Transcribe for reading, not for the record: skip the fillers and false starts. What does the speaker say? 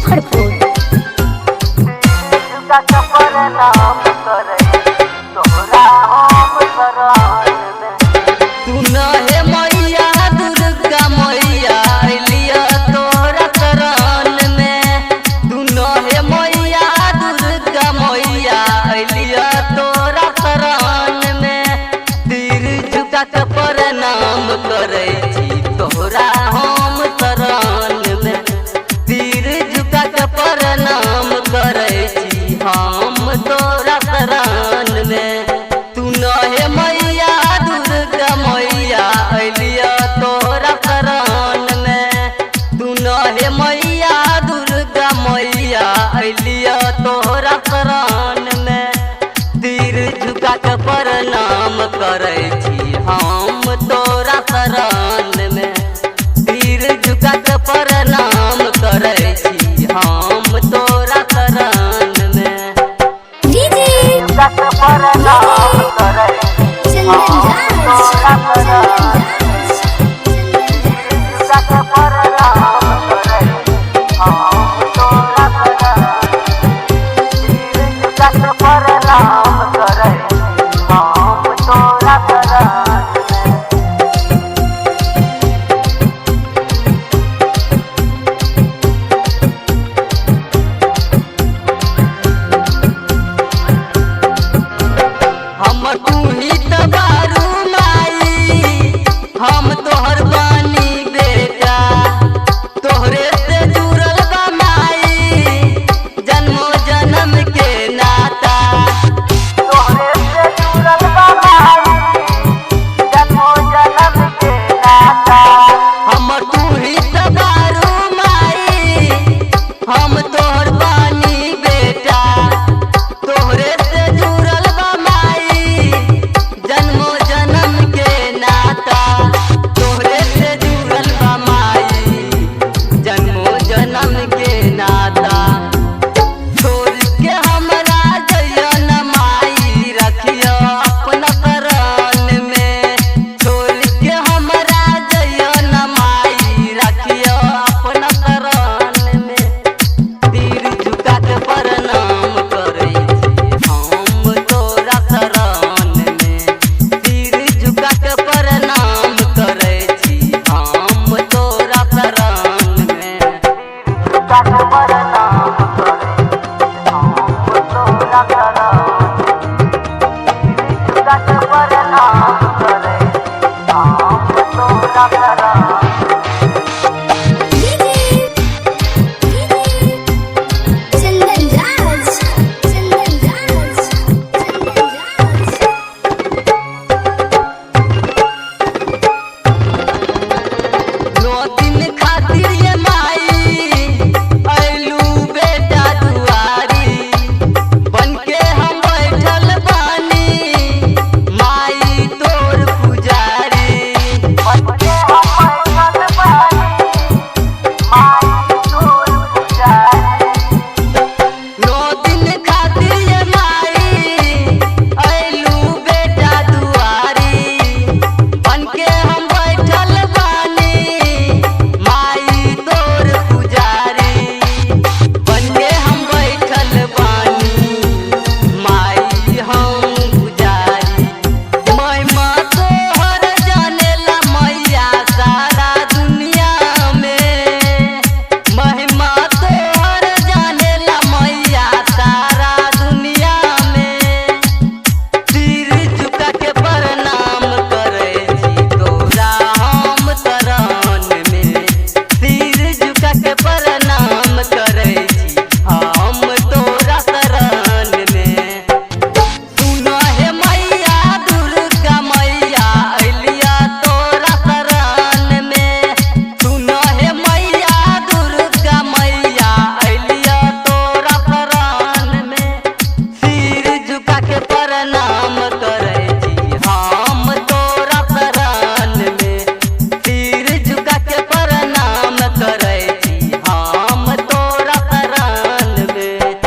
मुजफ्फरपुर। प्रणाम करे छी तोरा हम शरण में, तीर झुका के प्रणाम करे छी हम तोरा शरण में। तू नहे मैया दुर्गा मैया अलिया तोरा शरण में, तू नहे मैया दुर्गा मैया अलिया तोरा शरण में। तीर झुका के प्रणाम करे छी हम तोरा शरण में, तीर झुका के प्रणाम करे छी हम तोरा शरण में। डीजे झुका के प्रणाम करे हम तोरा शरण, झुका के प्रणाम करे हम तोरा शरण, तीर झुका के प्रणाम करे हम तोरा शरण। तू ही तबारू माई हम तोहर बानी बेटा, तोहरे से जुड़ल बा माई जन्मो जन्म के नाता, तोहरे से जुड़ल बा माई जन्मो जन्म के नाता। हम तू ही तबारू माई हम तोहर बानी बेटा, तोहरे से जुड़ल बा जन्मो जन्म के नाता, तोहरे से जुड़ल बा माई जन्मो जन्म के नाता। छोड़ के हमरा जइया न माई रखिया अपना शरण में, छोड़ के हमरा जइया न माई रखिया अपना शरण में। तीर झुका के प्रणाम करे छी हम तोरा शरण में, तीर झुका के प्रणाम करे छी हम तोरा शरण में। झुका के प्रणाम करे हम तोरा शरण, झुका के